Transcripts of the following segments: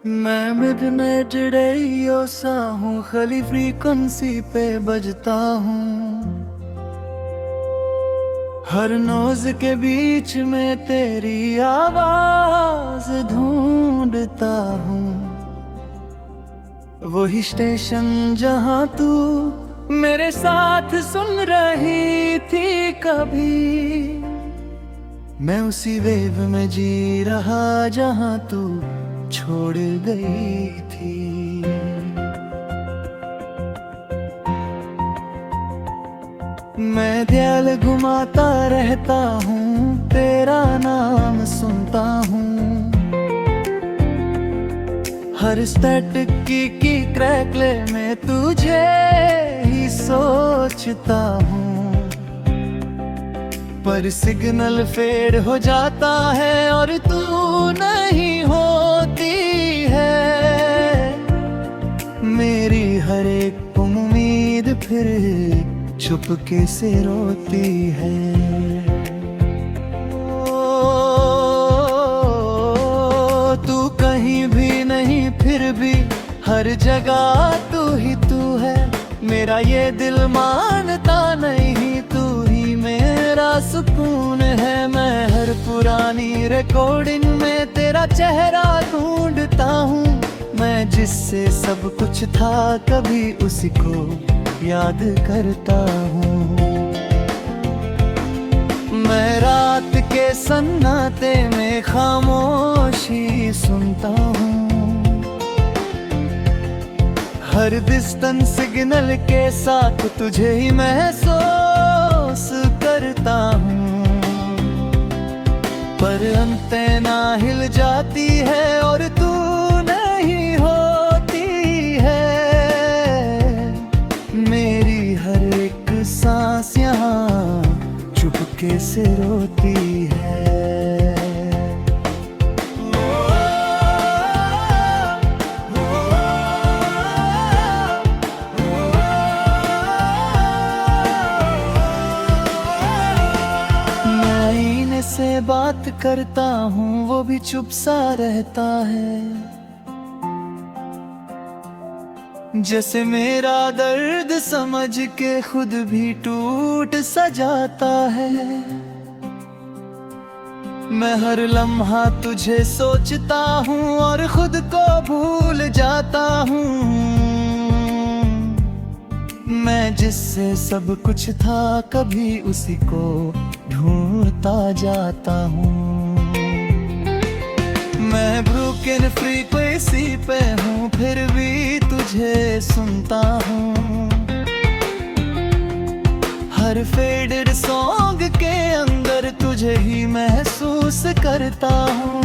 मैं midnight radio सा हूँ, खाली फ्रीक्वेंसी पे बजता हूँ। हर नोज के बीच में तेरी आवाज ढूंढता हूँ। वही स्टेशन जहाँ तू मेरे साथ सुन रही थी कभी, मैं उसी वेव में जी रहा जहाँ तू छोड़ गई थी। मैं ध्यान घुमाता रहता हूँ, तेरा नाम सुनता हूँ। हर स्टैटिक की क्रैकले में तुझे ही सोचता हूँ। पर सिग्नल फेड हो जाता है और तू नहीं होती है। मेरी हर एक उम्मीद फिर चुपके से रोती है। ओ, तू कहीं भी नहीं फिर भी हर जगह तू ही तू है। मेरा ये दिल मानता नहीं, तू ही मेरा सुकून है। मैं हर पुरानी रिकॉर्डिंग में तेरा चेहरा ढूंढता हूँ। मैं जिससे सब कुछ था कभी उसी को याद करता हूँ। मैं रात के सन्नाटे में खामोशी सुनता हूँ। हर डिस्टेंस सिग्नल के साथ तुझे ही महसूस करता हूँ। पर अंतेना हिल जाती है और तू नहीं होती है। मेरी हर एक सांस यहाँ चुपके से रोती है। से बात करता हूँ, वो भी चुप सा रहता है। जैसे मेरा दर्द समझ के खुद भी टूट सा जाता है। मैं हर लम्हा तुझे सोचता हूँ और खुद को भूल जाता हूँ। मैं जिससे सब कुछ था कभी उसी को ढूंढता जाता हूँ। मैं ब्रोकन फ्रीक्वेंसी पे हूँ फिर भी तुझे सुनता हूँ। हर फेडेड सॉन्ग के अंदर तुझे ही महसूस करता हूँ।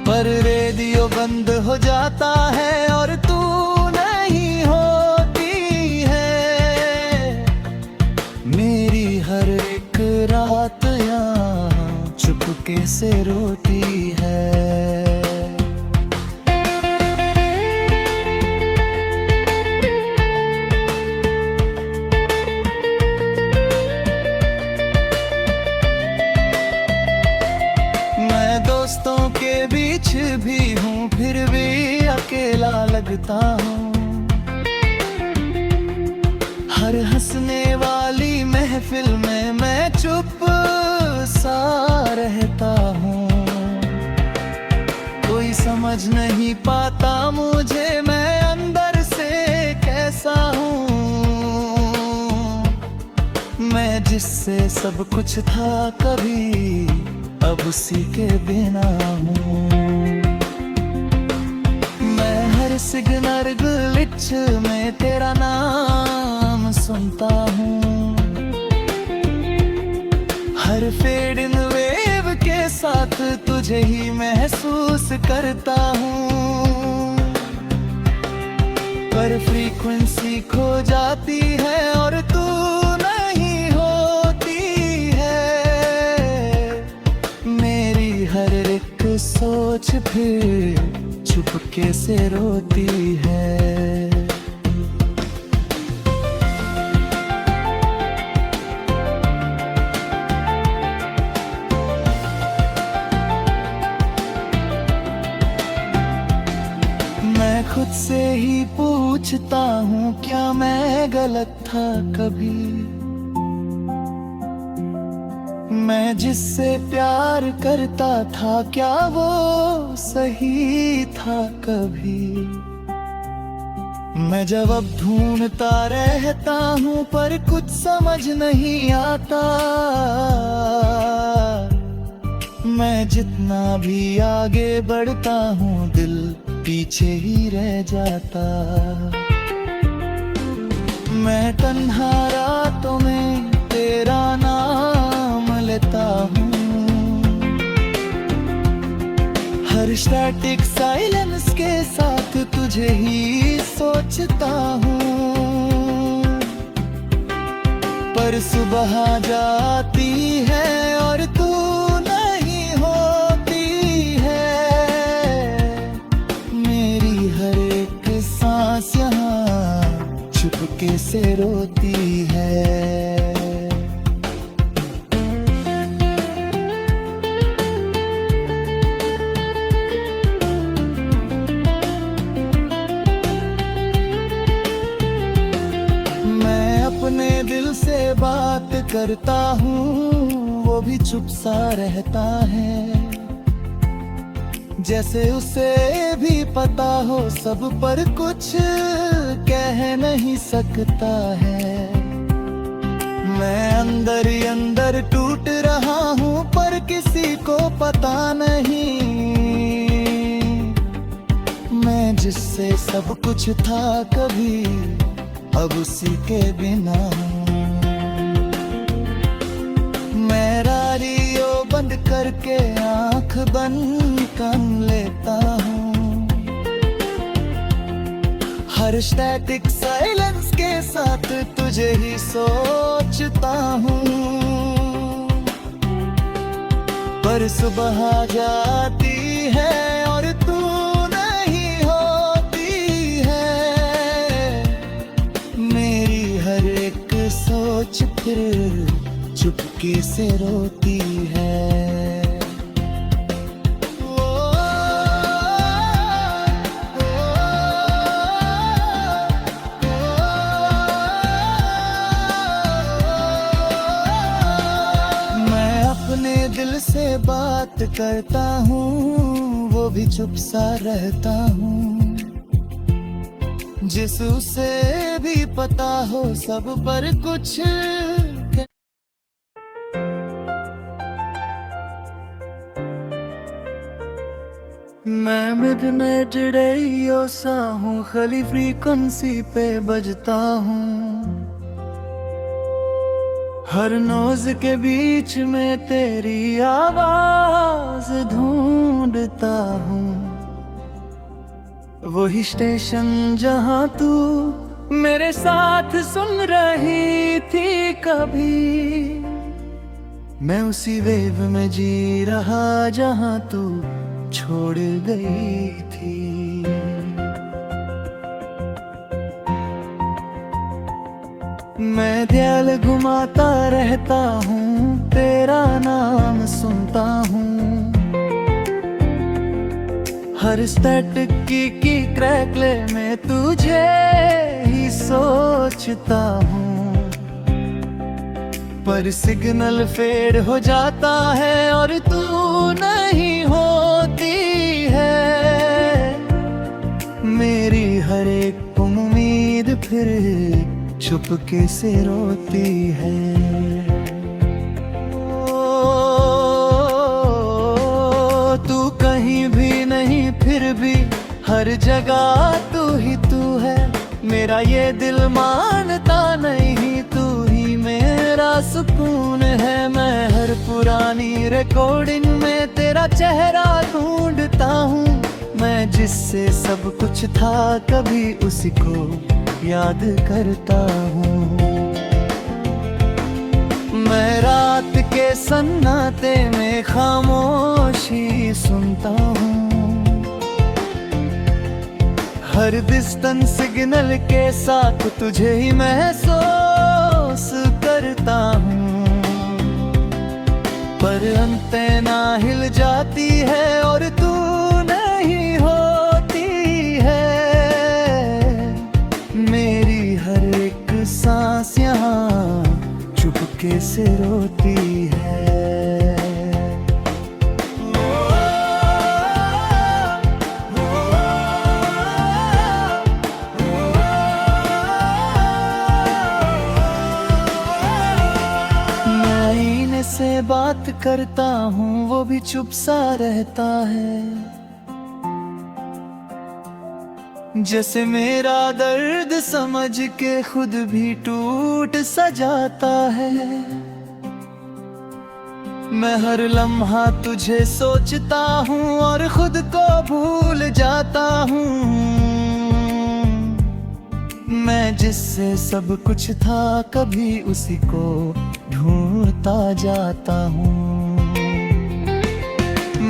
पर रेडियो बंद हो जाता है और तू नहीं होती है। मेरी हर एक रात यहाँ चुपके से रोती है। मैं दोस्तों के बीच भी हूँ फिर भी अकेला लगता हूँ। हर हंसने वाली महफिल में मैं चुप सा रहता हूँ। कोई समझ नहीं पाता मुझे मैं अंदर से कैसा हूँ। मैं जिससे सब कुछ था कभी अब उसी के बिना हूँ। मैं हर सिग्नल ग्लिच में तेरा नाम सुनता हूँ। हर फेड इन वेव के साथ तुझे ही महसूस करता हूँ। पर फ्रीक्वेंसी खो जाती है और तू नहीं होती है। मेरी हर एक सोच फिर चुपके से रोती है। खुद से ही पूछता हूँ, क्या मैं गलत था कभी? मैं जिससे प्यार करता था, क्या वो सही था कभी? मैं जब अब ढूंढता रहता हूँ, पर कुछ समझ नहीं आता। मैं जितना भी आगे बढ़ता हूँ, दिल पीछे ही रह जाता। मैं तन्हा रातों में तेरा नाम लेता हूँ, हर स्टैटिक साइलेंस के साथ तुझे ही सोचता हूँ। पर सुबह जाती है और तू नहीं होती है, मेरी हर एक सांस यहाँ चुपके से रोती है। अपने दिल से बात करता हूँ, वो भी चुप सा रहता है, जैसे उसे भी पता हो सब, पर कुछ कह नहीं सकता है। मैं अंदर ही अंदर टूट रहा हूँ, पर किसी को पता नहीं। मैं जिससे सब कुछ था कभी, अब उसी के बिना हूँ। मैं रारियो बंद करके आंख बंद कर लेता हूँ, हर स्टैटिक साइलेंस के साथ तुझे ही सोचता हूँ। पर सुबह जाती है और तू नहीं होती है, मेरी हर एक सोच फिर चुपके से रोती है। मैं अपने दिल से बात करता हूँ, वो भी चुप सा रहता हूँ, जिस उसे भी पता हो सब, पर कुछ मैं मिडनाइट रेडियो सा हूँ, खाली फ्रीक्वेंसी पे बजता हूँ, हर नोज के बीच में तेरी आवाज ढूंढता हूँ, वही स्टेशन जहाँ तू मेरे साथ सुन रही थी कभी। मैं उसी वेव में जी रहा जहाँ तू छोड़ गई थी। मैं ध्यान घुमाता रहता हूँ, तेरा नाम सुनता हूँ, हर स्टैटिक की क्रैकले में तुझे ही सोचता हूँ। पर सिग्नल फेड हो जाता है और तू नहीं होती है, मेरी हर एक उम्मीद फिर चुपके से रोती है। तू कहीं भी नहीं फिर भी हर जगह तू ही तू है, मेरा ये दिल मानता नहीं, तू ही मेरा सुकून है। मैं हर पुरानी रिकॉर्डिंग में तेरा चेहरा ढूंढता हूँ, मैं जिससे सब कुछ था कभी उसी को याद करता हूँ। मैं रात के सन्नाटे में खामोशी सुनता हूँ, हर डिस्टेंस सिग्नल के साथ तुझे ही महसूस करता हूँ। पर अंतेना हिल जाती है और तू नहीं होती है, चुपके से रोती है। मैं आईने से बात करता हूँ, वो भी चुप सा रहता है। जैसे मेरा दर्द समझ के खुद भी टूट सा जाता है। मैं हर लम्हा तुझे सोचता हूँ और खुद को भूल जाता हूँ। मैं जिससे सब कुछ था कभी उसी को ढूंढता जाता हूँ।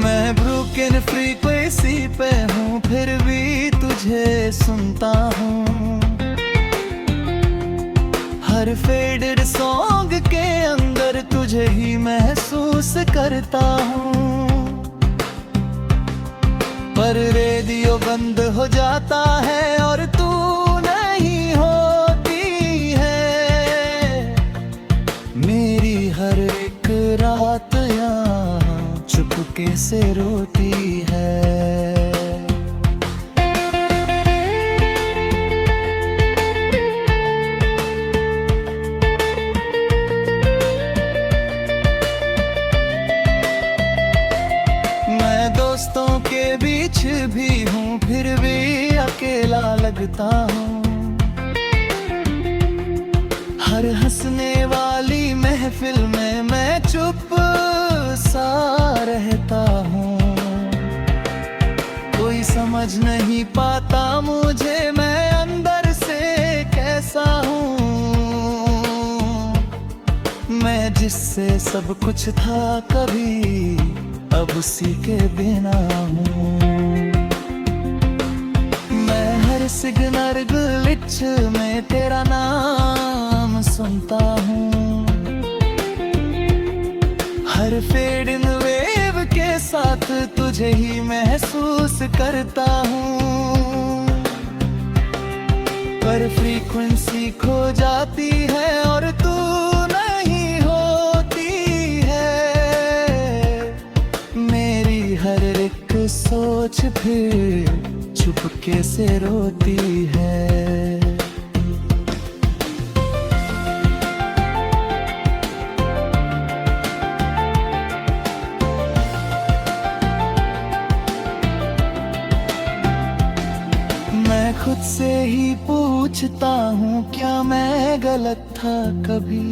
मैं ब्रोकन फ्रीक्वेंसी पे हूँ, फिर भी तुझे सुनता हूँ। हर फेडेड सॉन्ग के अंदर तुझे ही महसूस करता हूँ। पर रेडियो बंद हो जाता है और तू नहीं होती है। मेरी हर एक रात यहाँ चुपके से रोती है। मैं दोस्तों के बीच भी हूँ, फिर भी अकेला लगता हूँ। हर हंसने वाली महफिल में मैं चुप सा रहता हूँ। कोई समझ नहीं पाता मुझे, मैं अंदर से कैसा हूँ। मैं जिससे सब कुछ था कभी, अब उसी के बिना हूँ। मैं हर सिग्नल ग्लिच में तेरा नाम सुनता हूँ। हर फेड इन वेव के साथ तुझे ही महसूस करता हूँ। पर फ्रीक्वेंसी खो जाती है और तू नहीं होती है। मेरी हर एक सोच फिर चुपके से रोती है। मैं खुद से ही पूछता हूँ, क्या मैं गलत था कभी?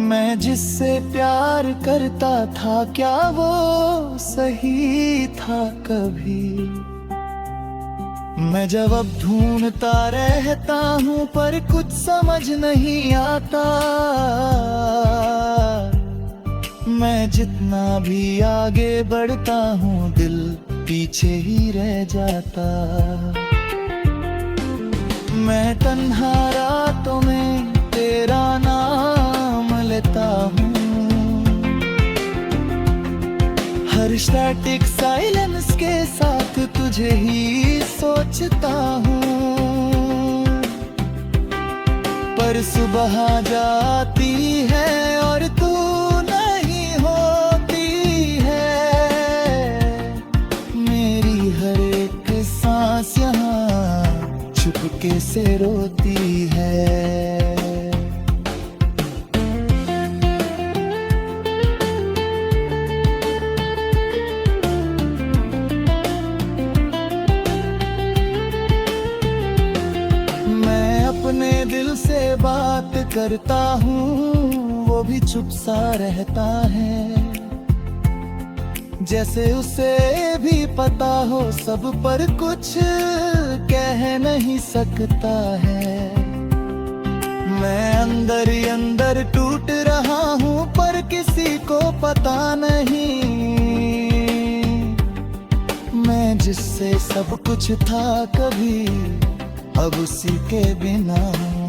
मैं जिससे प्यार करता था, क्या वो सही था कभी? मैं जवाब ढूंढता रहता हूँ पर कुछ समझ नहीं आता। मैं जितना भी आगे बढ़ता हूँ, दिल पीछे ही रह जाता। मैं तन्हा रातों में तेरा नाम लेता हूँ। हर स्टैटिक साइलेंस के साथ तुझे ही सोचता हूँ। पर सुबह जाती है और तू नहीं होती है। मेरी हर एक सांस यहाँ चुपके से रोती है। अपने दिल से बात करता हूँ, वो भी चुप सा रहता है। जैसे उसे भी पता हो सब, पर कुछ कह नहीं सकता है। मैं अंदर ही अंदर टूट रहा हूँ पर किसी को पता नहीं। मैं जिससे सब कुछ था कभी, अब उसी के बिना हूँ।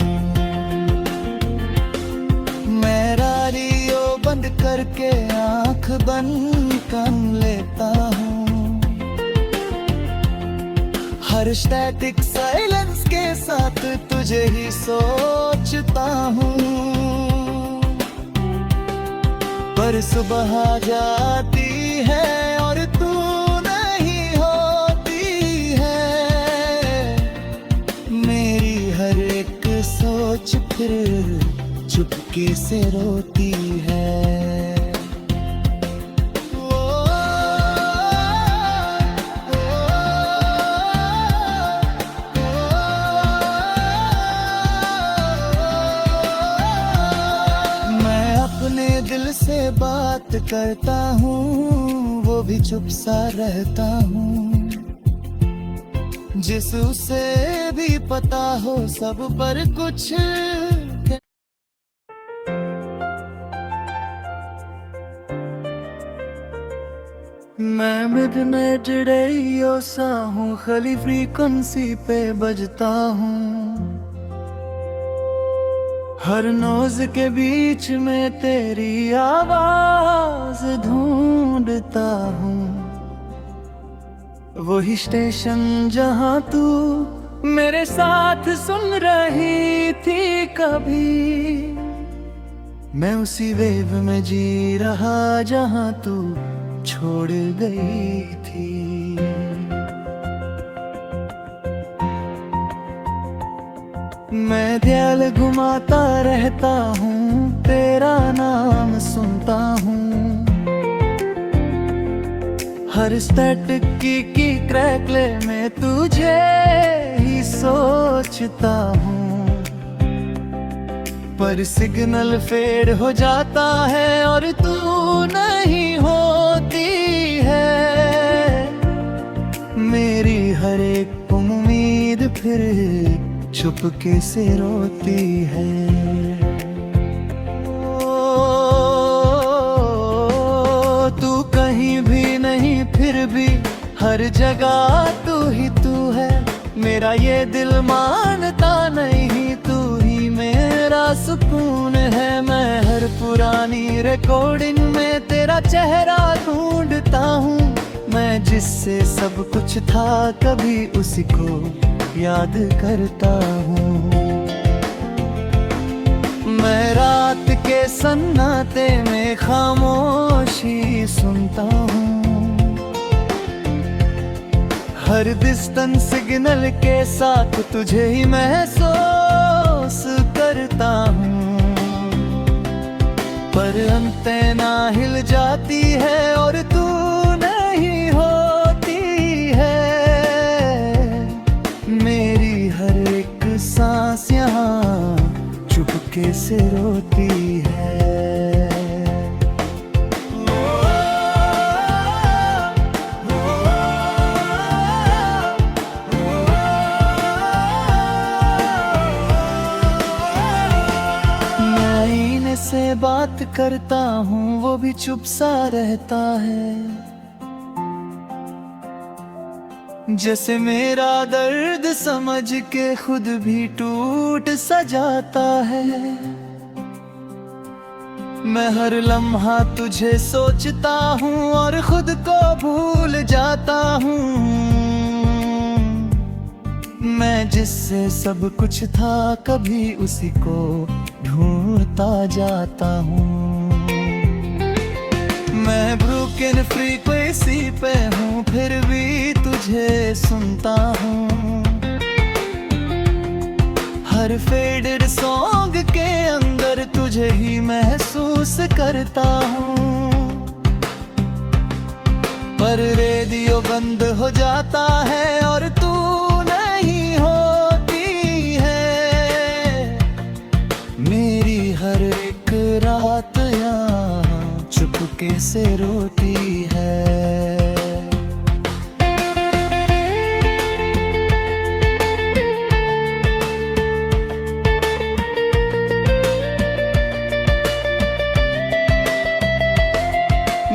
मैं रेडियो बंद करके आंख बंद कर लेता हूँ। हर स्टैटिक साइलेंस के साथ तुझे ही सोचता हर सुबह आ जाती है और तू नहीं होती है। मेरी हर एक सोच फिर चुपके से रोती है। दिल से बात करता हूँ, वो भी चुप सा रहता हूँ। जिस उसे भी पता हो सब पर कुछ। मैं मिडनाइट रेडियो सा हूँ, खाली फ्रीक्वेंसी पे बजता हूँ। हर नोज के बीच में तेरी आवाज ढूंढता हूँ। वही स्टेशन जहाँ तू मेरे साथ सुन रही थी कभी। मैं उसी वेव में जी रहा जहाँ तू छोड़ गई थी। मैं ध्यान घुमाता रहता हूँ, तेरा नाम सुनता हूँ। हर स्टैटिक की क्रैकले में तुझे ही सोचता हूँ। पर सिग्नल फेड हो जाता है और तू नहीं होती है। मेरी हर एक उम्मीद फिर चुपके से रोती है। तू कहीं भी नहीं फिर भी हर जगह तू ही तू है। मेरा ये दिल मानता नहीं, तू ही मेरा सुकून है। मैं हर पुरानी रिकॉर्डिंग में तेरा चेहरा ढूंढता हूँ। मैं जिससे सब कुछ था कभी उसी को याद करता हूँ। मैं रात के सन्नाटे में खामोशी सुनता हूँ। हर डिस्टेंस सिग्नल के साथ तुझे ही महसूस करता हूँ। पर अंतेना हिल जाती है और तू नहीं होती है। मेरी हर एक सांस यहाँ चुपके से रोती है। मैं आईने से बात करता हूँ, वो भी चुप सा रहता है। जैसे मेरा दर्द समझ के खुद भी टूट सा जाता है। मैं हर लम्हा तुझे सोचता हूँ और खुद को भूल जाता हूँ। मैं जिससे सब कुछ था कभी उसी को ढूंढता जाता हूँ। मैं ब्रोकन फ्रीक्वेंसी पे हूँ फिर भी तुझे सुनता हूँ। हर फेडेड सॉन्ग के अंदर तुझे ही महसूस करता हूँ। पर रेडियो बंद हो जाता है और तू नहीं होती है। मेरी हर एक रात यहाँ चुपके से रोती है।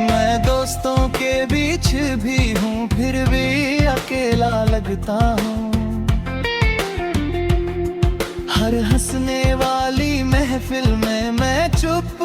मैं दोस्तों के बीच भी हूँ फिर भी अकेला लगता हूँ। हर हंसने वाली महफिल में मैं चुप